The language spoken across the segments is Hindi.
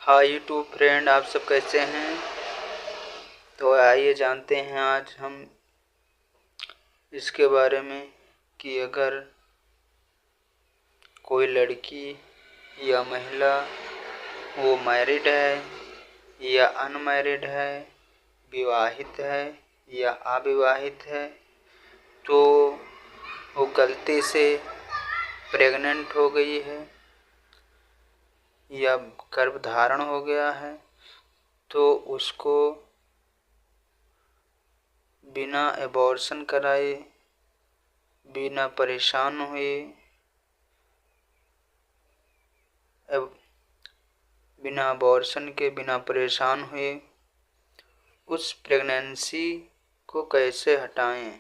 हाय यूट्यूब फ्रेंड, आप सब कैसे हैं। तो आइए जानते हैं आज हम इसके बारे में कि अगर कोई लड़की या महिला वो मैरिड है या अनमैरिड है, विवाहित है या अविवाहित है, तो वो गलती से प्रेग्नेंट हो गई है या गर्भधारण हो गया है, तो उसको बिना एबॉर्शन कराए, बिना परेशान हुए, बिना अबॉर्शन के, बिना परेशान हुए उस प्रेगनेंसी को कैसे हटाएं।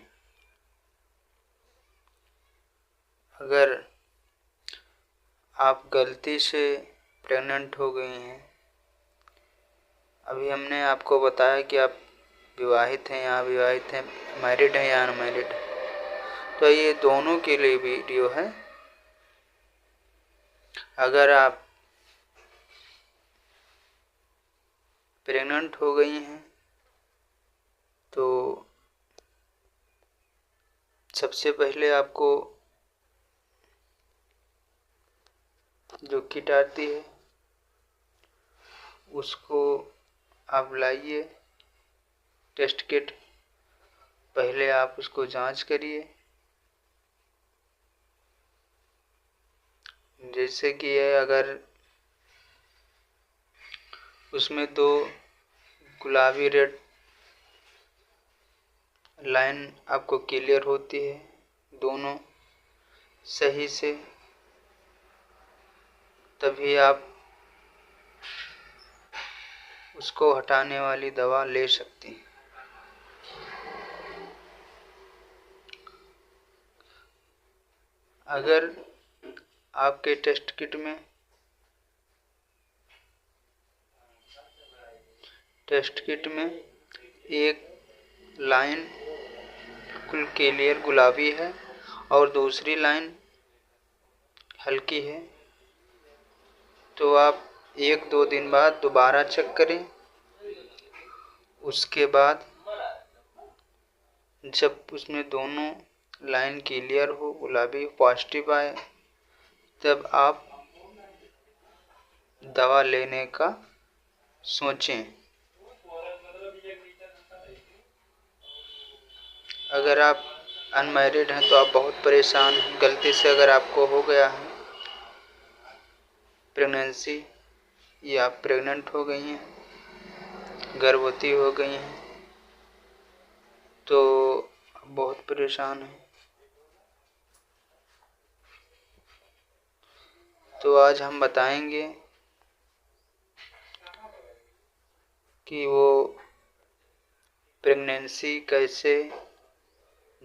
अगर आप गलती से प्रेग्नेंट हो गई हैं, अभी हमने आपको बताया कि आप विवाहित हैं या अविवाहित हैं, मैरिड हैं या अनमैरिड, तो ये दोनों के लिए वीडियो है। अगर आप प्रेग्नेंट हो गई हैं तो सबसे पहले आपको जो किट आती है उसको आप लाइए, टेस्ट किट। पहले आप उसको जांच करिए, जैसे कि अगर उसमें दो गुलाबी रेड लाइन आपको क्लियर होती है दोनों सही से, तभी आप उसको हटाने वाली दवा ले सकती हैं। अगर आपके टेस्ट किट में एक लाइन बिल्कुल क्लियर गुलाबी है और दूसरी लाइन हल्की है, तो आप 1-2 दिन बाद दोबारा चेक करें। उसके बाद जब उसमें दोनों लाइन क्लियर हो, गुलाबी पॉजिटिव आए, तब आप दवा लेने का सोचें। अगर आप अनमैरिड हैं तो आप बहुत परेशान हैं, गलती से अगर आपको हो गया है प्रेगनेंसी या आप प्रेग्नेंट हो गई हैं, गर्भवती हो गई हैं, तो बहुत परेशान हैं। तो आज हम बताएंगे कि वो प्रेगनेंसी कैसे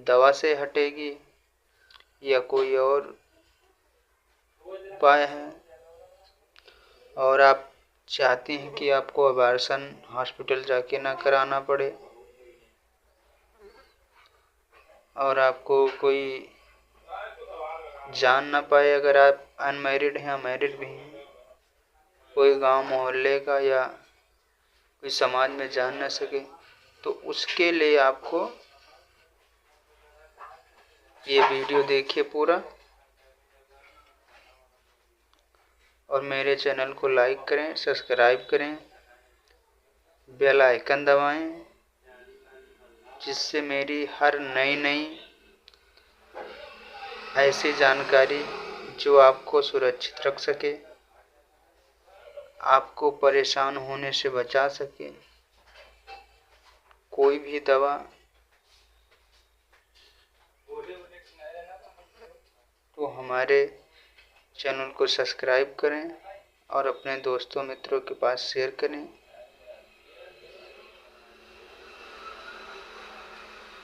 दवा से हटेगी या कोई और उपाय है। और आप चाहती हैं कि आपको अबॉर्शन हॉस्पिटल जाके ना कराना पड़े और आपको कोई जान ना पाए, अगर आप अनमैरिड हैं या मैरिड भी हैं, कोई गांव मोहल्ले का या कोई समाज में जान ना सके, तो उसके लिए आपको ये वीडियो देखिए पूरा, और मेरे चैनल को लाइक करें, सब्सक्राइब करें, बेल आइकन दबाएं, जिससे मेरी हर नई ऐसी जानकारी जो आपको सुरक्षित रख सके, आपको परेशान होने से बचा सके। कोई भी दवा तो हमारे चैनल को सब्सक्राइब करें और अपने दोस्तों मित्रों के पास शेयर करें।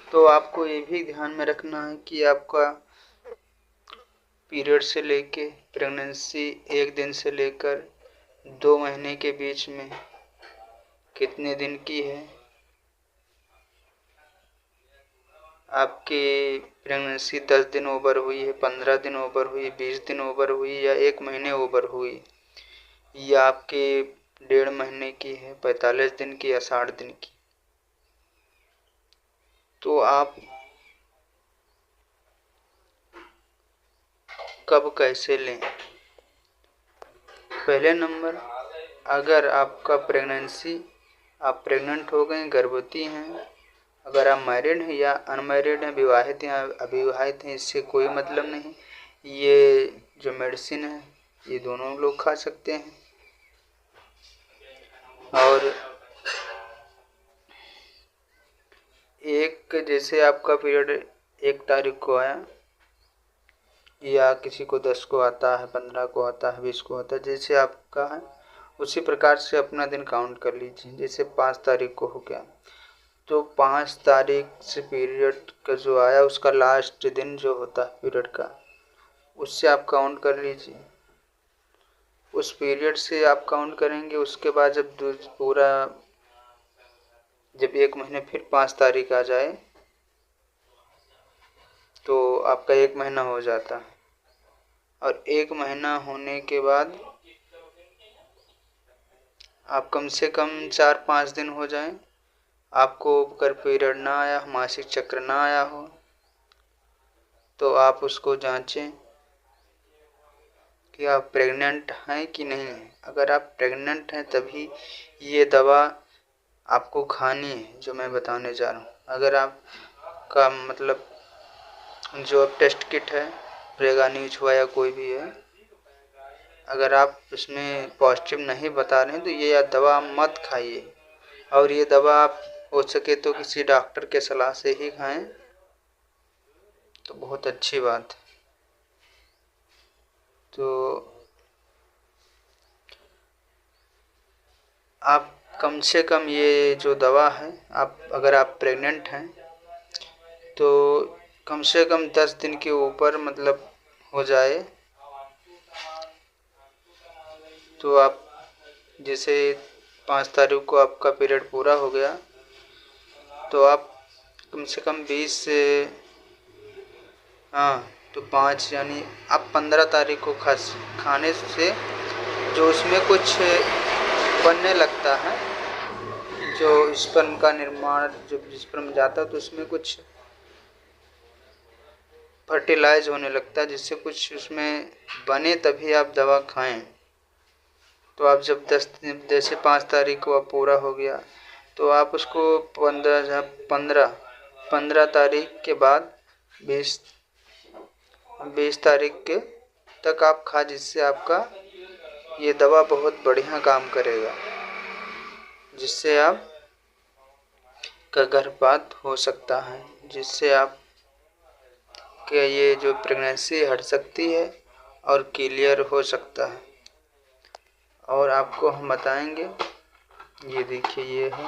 तो आपको ये भी ध्यान में रखना है कि आपका पीरियड से लेके प्रेगनेंसी 1 दिन से लेकर 2 महीने के बीच में कितने दिन की है, आपकी प्रेगनेंसी 10 दिन ओवर हुई है, 15 दिन ओवर हुई, 20 दिन ओवर हुई या 1 महीने ओवर हुई, या आपके 1.5 महीने की है, 45 दिन की या 60 दिन की, तो आप कब कैसे लें? पहले नंबर, अगर आपका आप प्रेग्नेंट हो गए, गर्भवती हैं, अगर आप मैरिड हैं या अनमैरिड हैं, विवाहित हैं अविवाहित हैं, इससे कोई मतलब नहीं। ये जो मेडिसिन है ये दोनों लोग खा सकते हैं। और जैसे आपका पीरियड 1 तारीख को आया, या किसी को 10 को आता है, 15 को आता है, 20 को आता है, जैसे आपका है उसी प्रकार से अपना दिन काउंट कर लीजिए। जैसे 5 तारीख को हो गया, तो 5 तारीख से पीरियड का जो आया उसका लास्ट दिन जो होता है पीरियड का, उससे आप काउंट कर लीजिए। उस पीरियड से आप काउंट करेंगे। उसके बाद जब 1 महीने फिर 5 तारीख आ जाए तो आपका 1 महीना हो जाता है। और 1 महीना होने के बाद आप कम से कम 4-5 दिन हो जाएं, आपको अगर पीरियड ना आया हो, मासिक चक्र ना आया हो, तो आप उसको जांचें कि आप प्रेग्नेंट हैं कि नहीं हैं। अगर आप प्रेग्नेंट हैं तभी ये दवा आपको खानी है जो मैं बताने जा रहा हूँ। अगर आपका मतलब जो टेस्ट किट है, प्रेगा न्यूज हुआ या कोई भी है, अगर आप इसमें पॉजिटिव नहीं बता रहे हैं तो ये दवा मत खाइए। और ये दवा आप हो सके तो किसी डॉक्टर के सलाह से ही खाएं, तो बहुत अच्छी बात है। तो आप कम से कम ये जो दवा है, अगर आप प्रेग्नेंट हैं तो कम से कम 10 दिन के ऊपर मतलब हो जाए, तो आप जैसे 5 तारीख को आपका पीरियड पूरा हो गया, तो आप कम से कम 20 से तो 5 यानी आप 15 तारीख को खाने से जो उसमें कुछ बनने लगता है, जो स्पर्म का निर्माण, जब स्पर्म जाता है तो उसमें कुछ फर्टिलाइज होने लगता है, जिससे कुछ उसमें बने तभी आप दवा खाएं। तो आप जब 10 दिन, जैसे 5 तारीख को आप पूरा हो गया, तो आप उसको 15 तारीख के बाद 20 तारीख के तक आप खा, जिससे आपका ये दवा बहुत बढ़िया काम करेगा, जिससे आप का गर्भपात हो सकता है, जिससे आप कि ये जो प्रेगनेंसी हट सकती है और क्लियर हो सकता है। और आपको हम बताएंगे, ये देखिए ये है,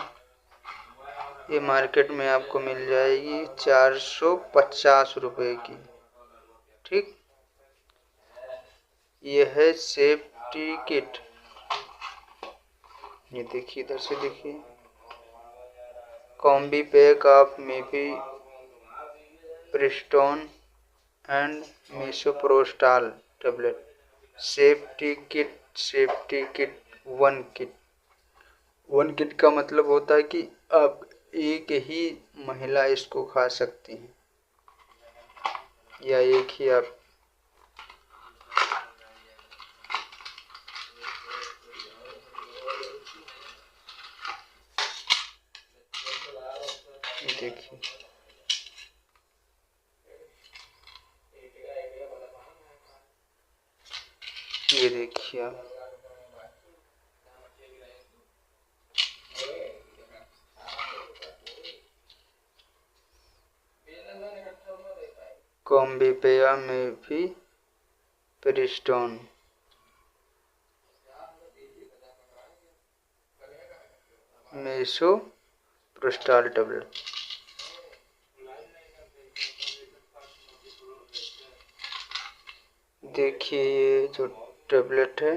ये मार्केट में आपको मिल जाएगी 450 रुपए की। ठीक, ये है सेफ्टी किट। ये देखिए, इधर से देखिए, combi pack of mifepristone and मिसोप्रोस्टाल tablet, safety kit 1 kit. 1 kit का मतलब होता है कि आप एक ही महिला इसको खा सकती हैं, या एक ही आप। देखिए, ये देखिए आप, कॉम्बिपेया मिफेप्रिस्टोन, मिसोप्रोस्टाल टेबलेट। देखिए, ये जो टेबलेट है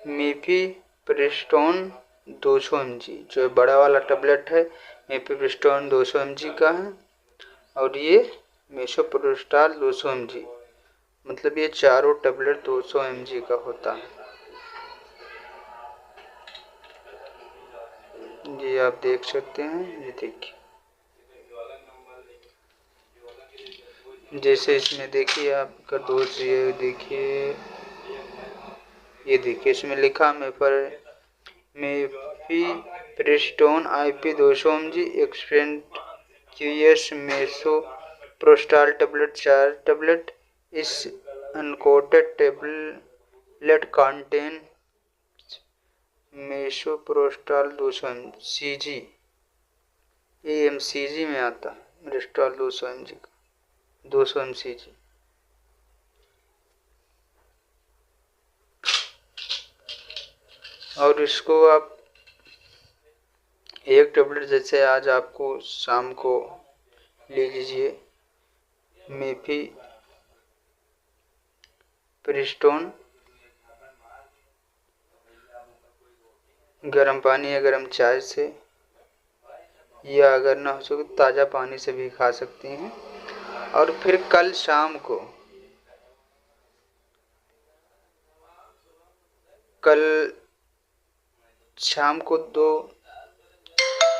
मिफेप्रिस्टोन 200 mg, जो बड़ा वाला टेबलेट है मिफेप्रिस्टोन 200 mg का है, और ये मिसोप्रोस्टाल 200 mg। मतलब ये चारों टेबलेट 200 mg का होता है। ये आप देख सकते हैं, ये देखिए, जैसे इसमें देखिए आपका डोज, ये देखिए इसमें लिखा mifepristone IP 200 mg, excipient QS misoprostol tablet 4 tablet. इस uncoated tablet contain misoprostol 200 CG, ये MCG में आता है, मेसोप्रोस्टाल 200 mg का, 200 mcg। और इसको आप एक टेबलेट जैसे आज आपको शाम को ले लीजिए मेफीप्रिस्टोन, गर्म पानी या गर्म चाय से, या अगर ना हो सके ताज़ा पानी से भी खा सकती हैं। और फिर कल शाम को दो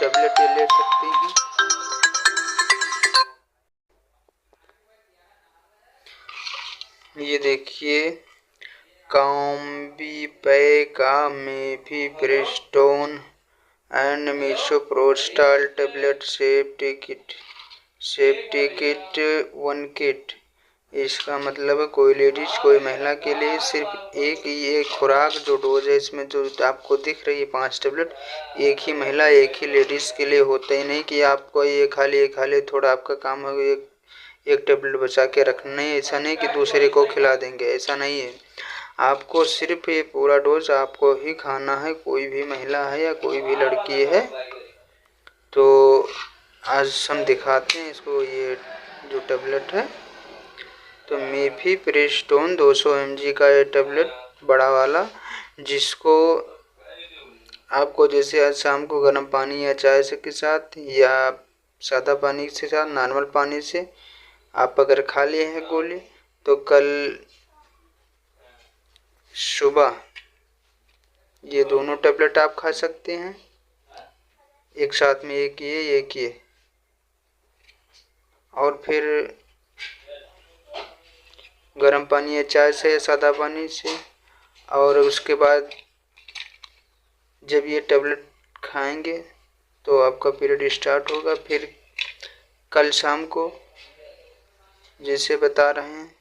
टेबलेट ये ले सकती हैं। ये देखिए combipack mifepristone and misoprostol tablet safety kit 1 kit. इसका मतलब है कोई लेडीज कोई महिला के लिए सिर्फ एक ये खुराक जो डोज है इसमें जो आपको दिख रही है 5 टेबलेट, एक ही महिला एक ही लेडीज के लिए होते ही नहीं कि आपको ये खा ले थोड़ा आपका काम है एक टेबलेट बचा के रखना है। ऐसा नहीं कि दूसरे को खिला देंगे, ऐसा नहीं है। आपको सिर्फ ये पूरा डोज आपको ही खाना है, कोई भी महिला है या कोई भी लड़की है। तो आज हम दिखाते हैं इसको, ये जो टेबलेट है तो मेफीप्रिस्टोन 200 mg का ये टेबलेट बड़ा वाला, जिसको आपको जैसे आज शाम को गर्म पानी या चाय से के साथ या सादा पानी के साथ, नॉर्मल पानी से आप अगर खा लिए हैं गोली, तो कल सुबह ये दोनों टेबलेट आप खा सकते हैं एक साथ में, एक ये और फिर गर्म पानी या चाय से या सादा पानी से। और उसके बाद जब ये टेबलेट खाएंगे तो आपका पीरियड स्टार्ट होगा। फिर कल शाम को जैसे बता रहे हैं,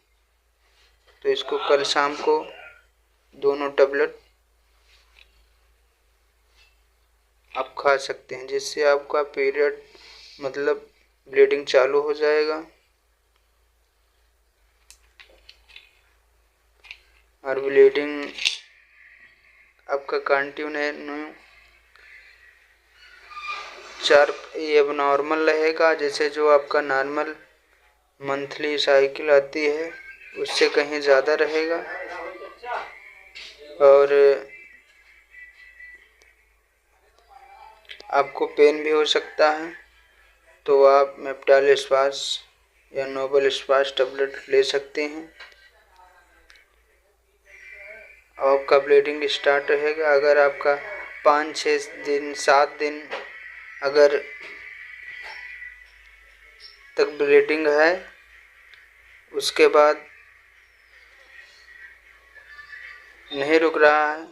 तो इसको कल शाम को दोनों टेबलेट आप खा सकते हैं, जिससे आपका पीरियड मतलब ब्लीडिंग चालू हो जाएगा और ब्लीडिंग आपका कंटिन्यू ये अब नॉर्मल रहेगा। जैसे जो आपका नॉर्मल मंथली साइकिल आती है उससे कहीं ज़्यादा रहेगा। और आपको पेन भी हो सकता है, तो आप मेप्टाल स्पास या नोबल स्पास टेबलेट ले सकते हैं। आपका ब्लीडिंग स्टार्ट रहेगा अगर आपका 5-6 दिन 7 दिन अगर तक ब्लीडिंग है, उसके बाद नहीं रुक रहा है,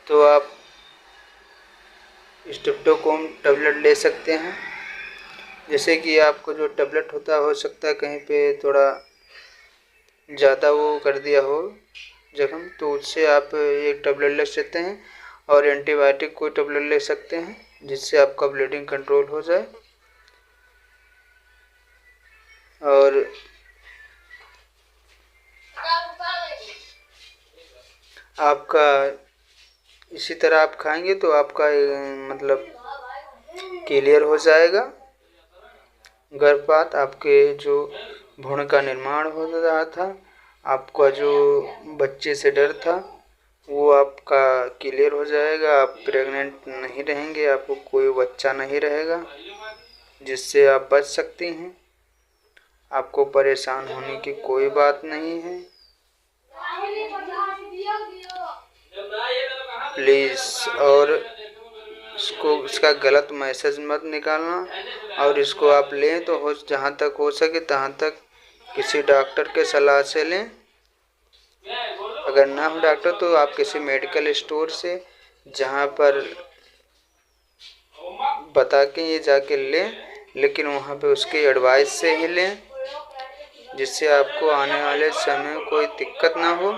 तो आप स्ट्रेप्टोकोम टेबलेट ले सकते हैं। जैसे कि आपको जो टेबलेट होता है, हो सकता है कहीं पे थोड़ा ज़्यादा वो कर दिया हो जख्म, तो उससे आप एक टेबलेट ले सकते हैं। और एंटीबायोटिक कोई टेबलेट ले सकते हैं जिससे आपका ब्लीडिंग कंट्रोल हो जाए। और आपका इसी तरह आप खाएंगे तो आपका मतलब क्लियर हो जाएगा गर्भपात, आपके जो भ्रूण का निर्माण हो रहा था, आपका जो बच्चे से डर था वो आपका क्लियर हो जाएगा। आप प्रेग्नेंट नहीं रहेंगे, आपको कोई बच्चा नहीं रहेगा, जिससे आप बच सकती हैं। आपको परेशान होने की कोई बात नहीं है। प्लीज़ और इसका गलत मैसेज मत निकालना, और इसको आप लें तो जहाँ तक हो सके तहाँ तक किसी डॉक्टर के सलाह से लें। अगर ना हो डॉक्टर तो आप किसी मेडिकल स्टोर से जहाँ पर बता के ये जाके लें, लेकिन वहाँ पे उसके एडवाइस से ही लें, जिससे आपको आने वाले समय में कोई दिक्कत ना हो।